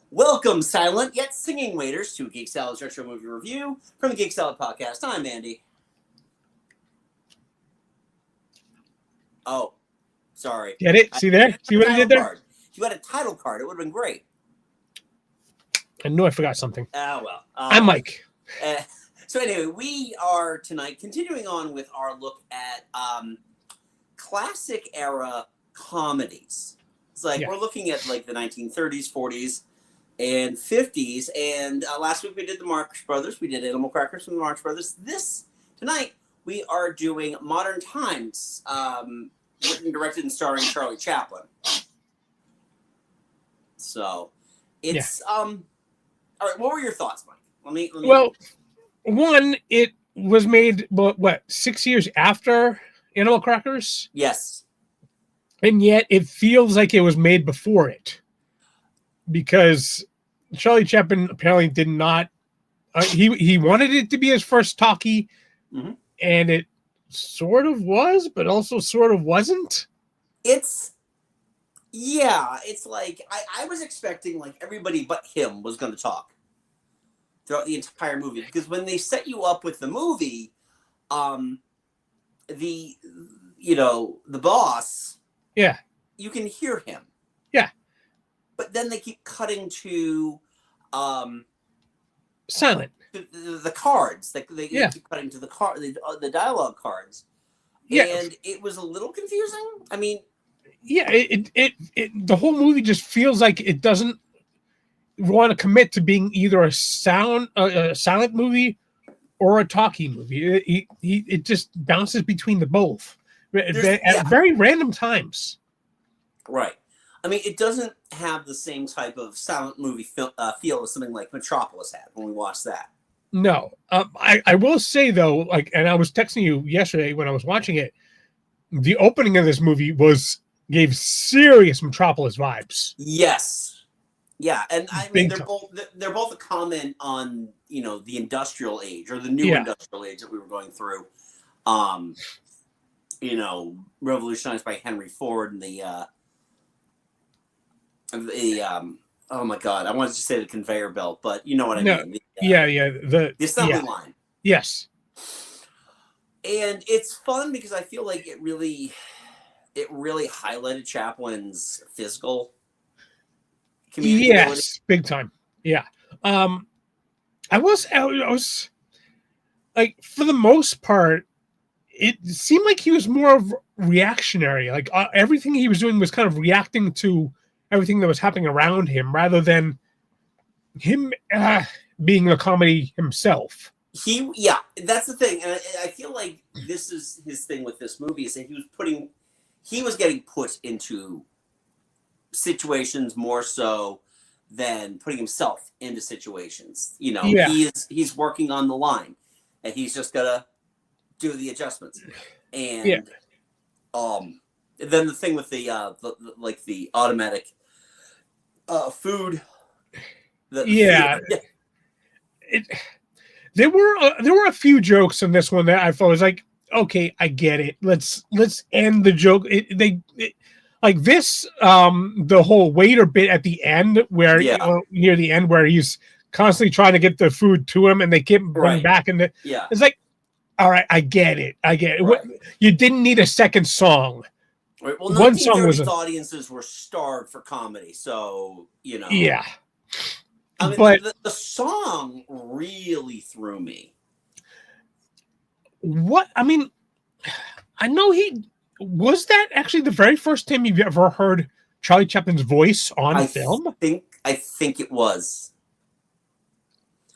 Welcome, silent yet singing waiters, to Geek Salad's Retro Movie Review from the Geek Salad Podcast. I'm Andy. Oh, sorry. Get it? See there? See what I did there? Card. If you had a title card, it would have been great. I knew I forgot something. Oh, well. I'm Mike. So anyway, we are tonight continuing on with our look at classic era comedies. It's like we're looking at like the 1930s, 40s, and 50s. And last week we did the Marx Brothers. We did Animal Crackers from the Marx Brothers. Tonight we are doing Modern Times, written, directed, and starring Charlie Chaplin. So it's all right. What were your thoughts, Mike? Let me. Well, one, it was made what 6 years after Animal Crackers. Yes. And yet it feels like it was made before it, because Charlie Chaplin apparently did not. He wanted it to be his first talkie, and it sort of was, but also sort of wasn't. It's like I was expecting like everybody but him was going to talk throughout the entire movie, because when they set you up with the movie, the boss. Yeah. You can hear him. Yeah. But then they keep cutting to silent. The cards. They keep cutting to the dialogue cards. Yeah. And it was a little confusing. I mean, yeah, it the whole movie just feels like it doesn't want to commit to being either a silent movie or a talkie movie. It just bounces between the both. At very random times. Right. I mean, it doesn't have the same type of silent movie feel as something like Metropolis had when we watched that. No. I will say, though, and I was texting you yesterday when I was watching it, the opening of this movie gave serious Metropolis vibes. Yes. Yeah, and I mean, they're both a comment on, the industrial age, or the new industrial age that we were going through. Revolutionized by Henry Ford and the oh my God, I wanted to say the conveyor belt, but you know what I mean. The assembly line. Yes. And it's fun because I feel like it really highlighted Chaplin's physical community. Yes, big time. Yeah. I was like, for the most part, it seemed like he was more of reactionary. Like everything he was doing was kind of reacting to everything that was happening around him, rather than him being a comedy himself. That's the thing, and I feel like this is his thing with this movie, is that he was getting put into situations more so than putting himself into situations. He's working on the line, and he's just gotta do the adjustments. And then the thing with the automatic food. There were a few jokes in this one that I thought was like, okay, I get it. Let's end the joke. Like this, the whole waiter bit at the end, where near the end, where he's constantly trying to get the food to him, and they keep bringing back, and it's like, all right, I get it. Right. You didn't need a second song. Right. Well, 1930s audiences were starved for comedy, so Yeah. I mean, but the song really threw me. What I mean, I know was that actually the very first time you've ever heard Charlie Chaplin's voice film? I think it was.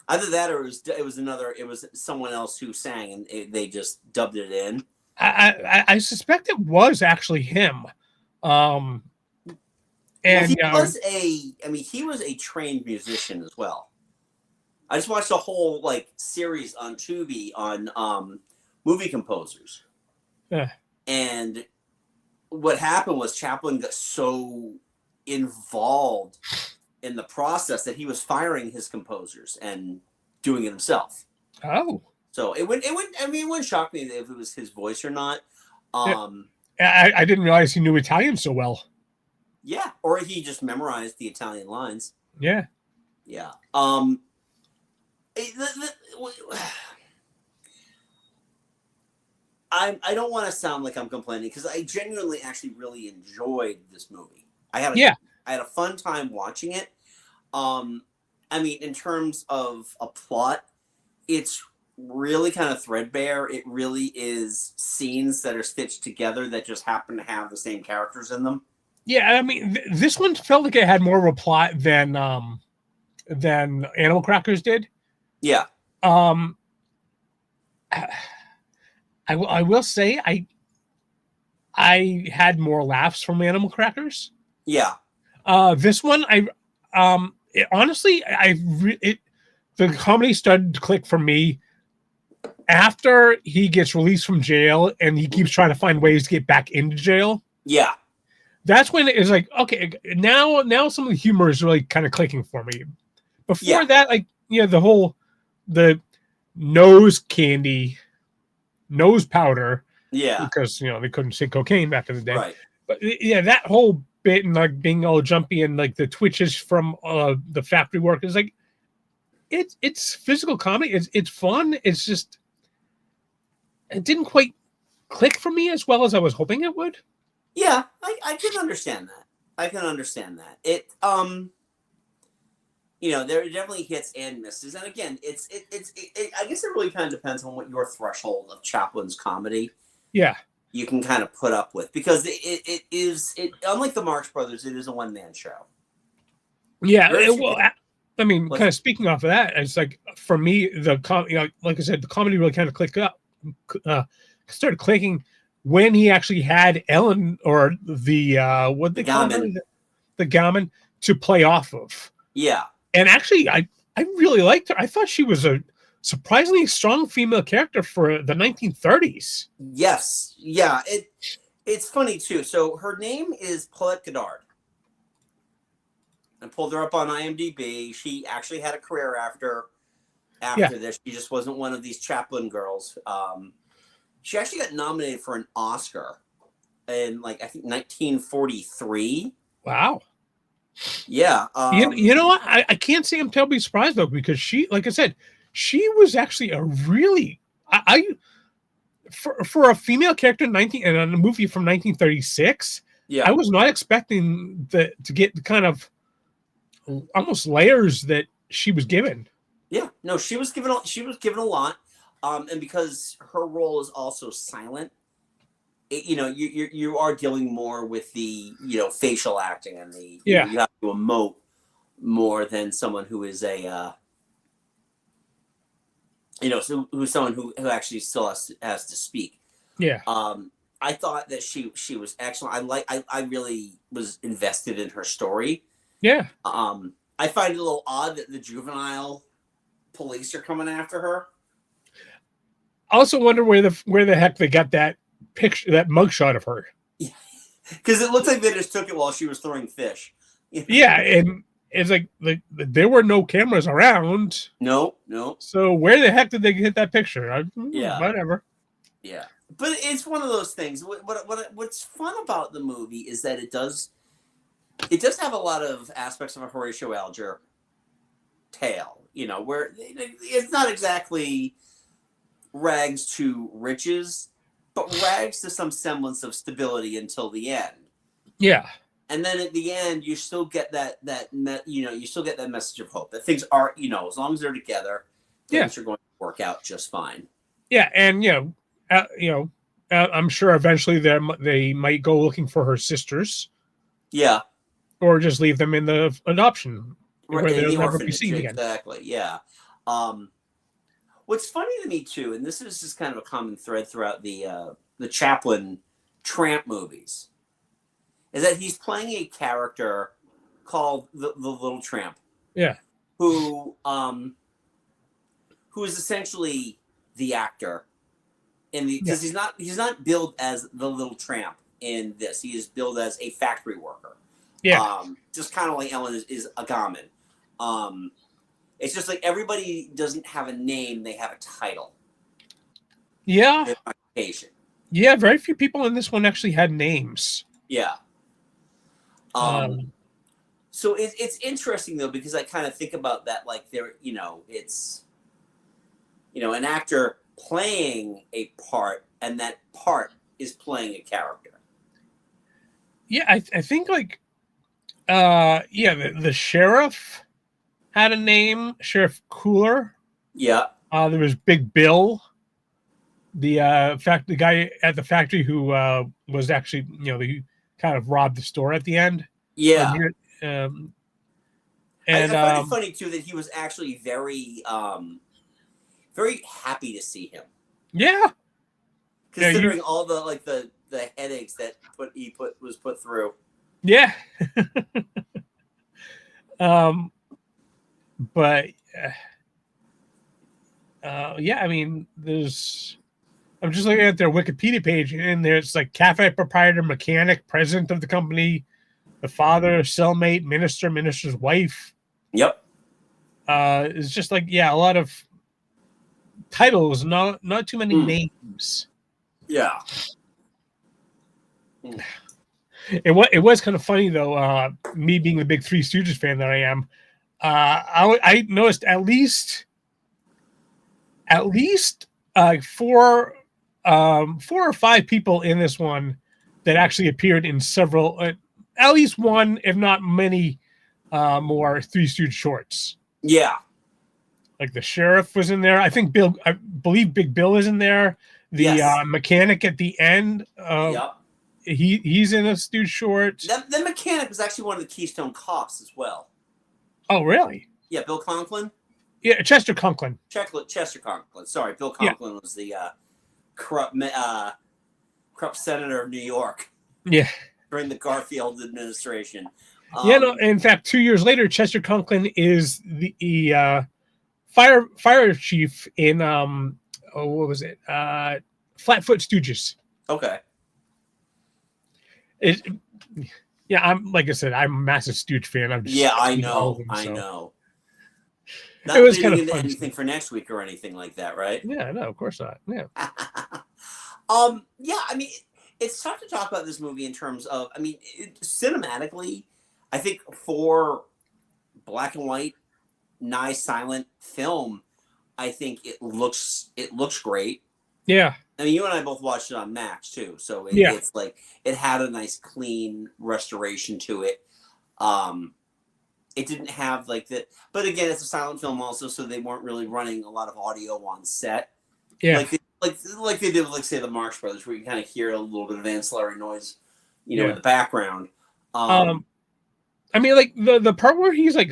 Either that, or it was someone else who sang, and they just dubbed it in. I suspect it was actually him. And he was a trained musician as well. I just watched a whole series on Tubi on movie composers. Yeah. And what happened was Chaplin got so involved in the process that he was firing his composers and doing it himself. Oh. So it wouldn't shock me if it was his voice or not. I didn't realize he knew Italian so well. Yeah, or he just memorized the Italian lines. Yeah. Yeah. I don't want to sound like I'm complaining because I genuinely actually really enjoyed this movie. Yeah. I had a fun time watching it. I mean, in terms of a plot, it's really kind of threadbare. It really is scenes that are stitched together that just happen to have the same characters in them. Yeah, I mean, this one felt like it had more of a plot than Animal Crackers did. Yeah. Um, I will say I had more laughs from Animal Crackers. Yeah. This one honestly the comedy started to click for me after he gets released from jail and he keeps trying to find ways to get back into jail. Yeah. That's when it is like, okay, now some of the humor is really kind of clicking for me. Before that, like, the nose powder, Yeah. because they couldn't say cocaine back in the day. Right. But yeah, that whole bit and like being all jumpy and like the twitches from the factory work is like it's physical comedy. It's fun. It's just it didn't quite click for me as well as I was hoping it would. Yeah, I can understand that. I can understand that. It there are definitely hits and misses, and again, I guess it really kind of depends on what your threshold of Chaplin's comedy. Yeah, you can kind of put up with, because it is unlike the Marx Brothers, it is a one-man show. Yeah, I mean, kind of speaking off of that, it's like for me, like I said, the comedy really kind of clicked up, started clicking when he actually had Ellen or the gammon to play off of. Yeah, and actually, I really liked her. I thought she was a surprisingly strong female character for the 1930s. Yes, yeah, it's funny too. So her name is Paulette Goddard. I pulled her up on IMDb. She actually had a career after this. She just wasn't one of these Chaplin girls. She actually got nominated for an Oscar in I think 1943. Wow. Yeah. You know what? I can't say I'm terribly surprised though, because she, like I said, she was actually a really for a female character in a movie from 1936. Yeah. I was not expecting to get the kind of almost layers that she was given. Yeah, no, she was given a lot, and because her role is also silent, you are dealing more with the facial acting and the you have to emote more than someone who is a who's someone who actually still has to speak. Yeah. I thought that she was excellent. I really was invested in her story. Yeah. I find it a little odd that the juvenile police are coming after her. I also wonder where the heck they got that picture, that mugshot of her. Yeah. Because it looks like they just took it while she was throwing fish. Yeah, and it's like there were no cameras around. No. So where the heck did they get that picture? Whatever. Yeah, but it's one of those things. What's fun about the movie is that it does have a lot of aspects of a Horatio Alger tale. Where it's not exactly rags to riches, but rags to some semblance of stability until the end. Yeah. And then at the end, you still get you still get that message of hope that things are, as long as they're together, things are going to work out just fine. Yeah, and I'm sure eventually they might go looking for her sisters. Yeah. Or just leave them in the adoption where they'll never be seen again. Exactly. Yeah. What's funny to me too, and this is just kind of a common thread throughout the Chaplin tramp movies, is that he's playing a character called the Little Tramp. Yeah. Who is essentially the actor because he's not billed as the Little Tramp in this. He is billed as a factory worker. Yeah. Just kind of like Ellen is a gammon. It's just like everybody doesn't have a name; they have a title. Yeah. Yeah. Very few people in this one actually had names. Yeah. So it's interesting though, because I kind of think about that, like there, it's, an actor playing a part, and that part is playing a character. Yeah, I think like the sheriff had a name, Sheriff Cooler. Yeah. There was Big Bill, the guy at the factory who was actually he kind of robbed the store at the end. Yeah. I find it funny too that he was actually very very happy to see him. Yeah. Considering all the headaches that was put through. Yeah. But yeah, I mean, I'm just looking at their Wikipedia page, and there's like cafe proprietor, mechanic, president of the company, the father, cellmate, minister, minister's wife. Yep. It's just like, a lot of titles, not too many names. Yeah. It was kind of funny though, me being the big Three Stooges fan that I am. I noticed at least four or five people in this one that actually appeared in several, at least one, if not many, more Three Stooges shorts. Yeah. Like the sheriff was in there. I believe Big Bill is in there. The mechanic at the end. Yep. He's in a Stooge short. The mechanic was actually one of the Keystone Cops as well. Oh, really? Yeah, Bill Conklin. Yeah, Chester Conklin. Chester Conklin. Sorry, Bill Conklin was the corrupt senator of New York. Yeah. During the Garfield administration. In fact, 2 years later, Chester Conklin is the fire chief in what was it? Flatfoot Stooges. Okay. I'm like I said, I'm a massive Stooge fan. I know. Not it was kind of into fun anything for next week or anything like that, right? Yeah, no, of course not. Yeah. Yeah, I mean, it's tough to talk about this movie in terms of, cinematically, I think for black and white, nice silent film, I think it looks great. Yeah. I mean, you and I both watched it on Max too, so it's like it had a nice clean restoration to it. It didn't have but again, it's a silent film also, so they weren't really running a lot of audio on set. Yeah, like they did with say the Marx Brothers, where you kind of hear a little bit of ancillary noise, in the background. I mean, like the part where he's like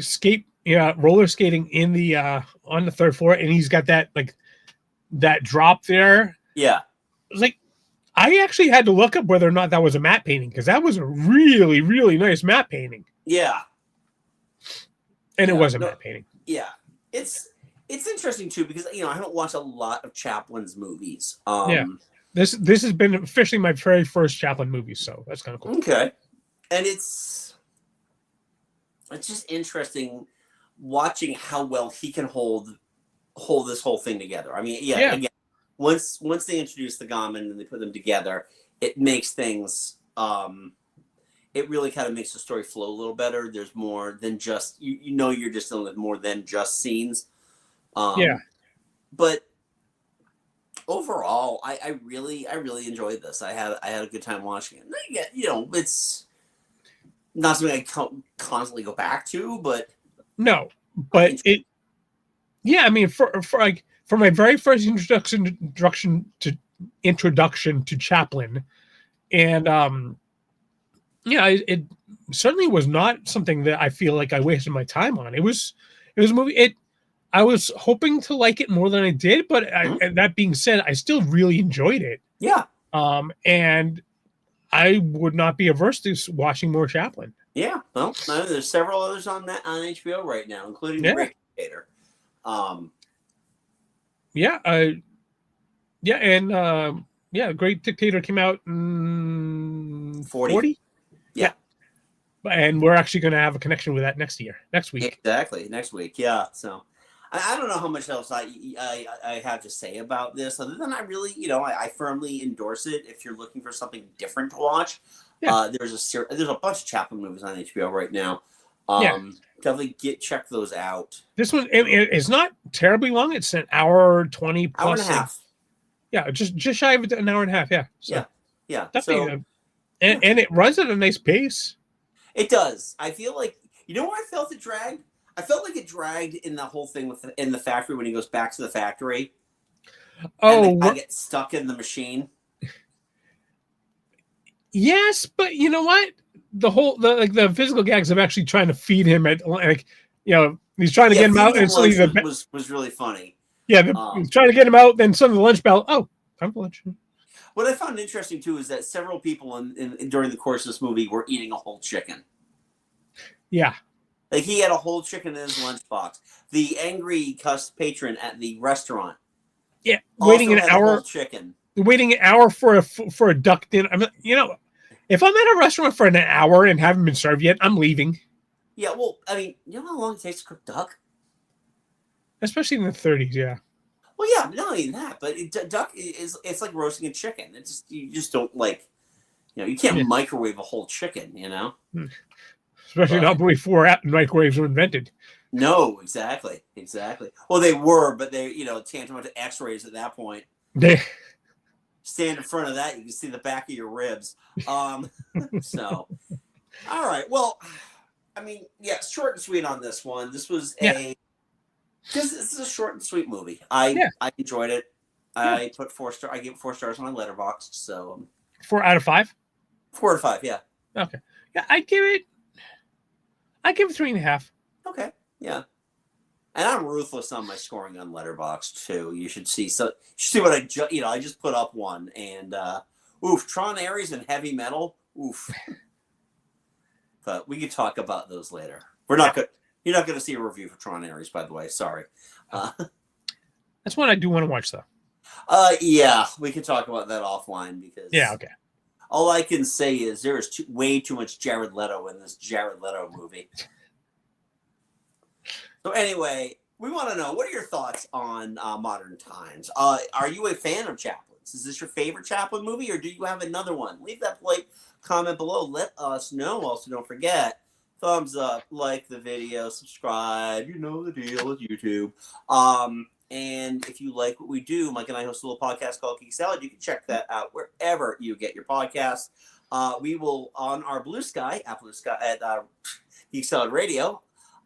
roller skating in the on the third floor, and he's got that that drop there. Yeah. It's like, I actually had to look up whether or not that was a matte painting, because that was a really, really nice matte painting. Yeah. And it was a matte painting. Yeah. It's interesting too, because I haven't watched a lot of Chaplin's movies. This has been officially my very first Chaplin movie, so that's kind of cool. Okay. And it's just interesting watching how well he can hold this whole thing together. I mean, again, once they introduce the Gammon and they put them together, it makes things it really kind of makes the story flow a little better. There's more than just you're just dealing with more than just scenes. But overall, I really enjoyed this. I had a good time watching it. It's not something I constantly go back to, but no, but it. Yeah, I mean, for my very first introduction to Chaplin, and it certainly was not something that I feel like I wasted my time on. It was a movie. I was hoping to like it more than I did, but that being said, I still really enjoyed it. Yeah. And I would not be averse to watching more Chaplin. Yeah. Well, there's several others on HBO right now, including The Great Dictator. Great Dictator came out in 40. Yeah. And we're actually going to have a connection with that next week. Exactly, next week. Yeah. So I don't know how much else I have to say about this, other than I really, I firmly endorse it if you're looking for something different to watch. Yeah. There's a bunch of Chaplin movies on HBO right now. Definitely check those out. This one it's not terribly long. It's an hour 20 plus. Hour and a half. Yeah, just shy of an hour and a half. Yeah. So yeah. Definitely. And it runs at a nice pace. It does. I feel like, you know where I felt it dragged? I felt like it dragged in the whole thing in the factory when he goes back to the factory. Oh, and I get stuck in the machine. Yes, but you know what? The physical gags of actually trying to feed him at, like, you know, he's trying to get him out, and so was really funny. Yeah, he's trying to get him out. Then suddenly the lunch bell. Oh, time for lunch. What I found interesting too is that several people during the course of this movie were eating a whole chicken. Yeah, like he had a whole chicken in his lunchbox. The angry cuss patron at the restaurant. Yeah, waiting an hour. A whole chicken. Waiting an hour for a duck dinner. I mean, you know, if I'm at a restaurant for an hour and haven't been served yet, I'm leaving. Yeah, well, I mean, you know how long it takes to cook duck? Especially in the 30s, yeah. Well, yeah, not only that, but duck it's like roasting a chicken. You just don't you can't microwave a whole chicken, you know? Especially not before microwaves were invented. No, exactly. Well, they were, but they, tantamount to X-rays at that point. Stand in front of that, you can see the back of your ribs. So, all right. Well, I mean, yeah, short and sweet on this one. This was because this is a short and sweet movie. I enjoyed it. I put 4 stars. I gave it 4 stars on my Letterboxd. So 4 out of 5. 4 out of 5. Yeah. Okay. Yeah, I give it 3.5. Okay. Yeah. And I'm ruthless on my scoring on Letterboxd too. You should see. So you should see what I just put up one, and Tron Ares and heavy metal. Oof. But we could talk about those later. We're not good. You're not going to see a review for Tron Ares, by the way. Sorry. That's one I do want to watch, though. Yeah, we can talk about that offline because. Yeah. Okay. All I can say is there is way too much Jared Leto in this Jared Leto movie. So anyway, we want to know, what are your thoughts on Modern Times? Are you a fan of Chaplin's? Is this your favorite Chaplin movie, or do you have another one? Leave that comment below. Let us know. Also, don't forget, thumbs up, like the video, subscribe. You know the deal with YouTube. And if you like what we do, Mike and I host a little podcast called Geek Salad. You can check that out wherever you get your podcasts. We will, on our Blue Sky, at Geek Salad Radio,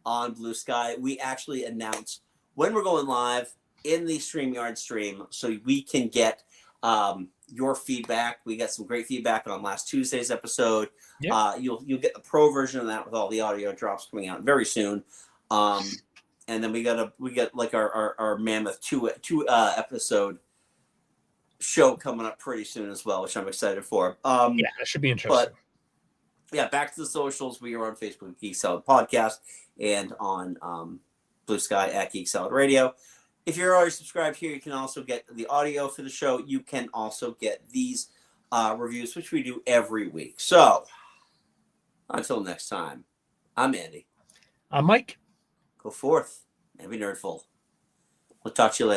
on Blue Sky, we actually announce when we're going live in the StreamYard stream, so we can get your feedback. We got some great feedback on last Tuesday's episode. Yep. You'll get the pro version of that with all the audio drops coming out very soon. And then we get like our mammoth two episode show coming up pretty soon as well, which I'm excited for. That should be interesting. But yeah, back to the socials. We are on Facebook, Geek Salad Podcast, and on Blue Sky at Geek Salad Radio. If you're already subscribed here, you can also get the audio for the show. You can also get these reviews, which we do every week. So until next time, I'm Andy. I'm Mike. Go forth and be nerdful. We'll talk to you later.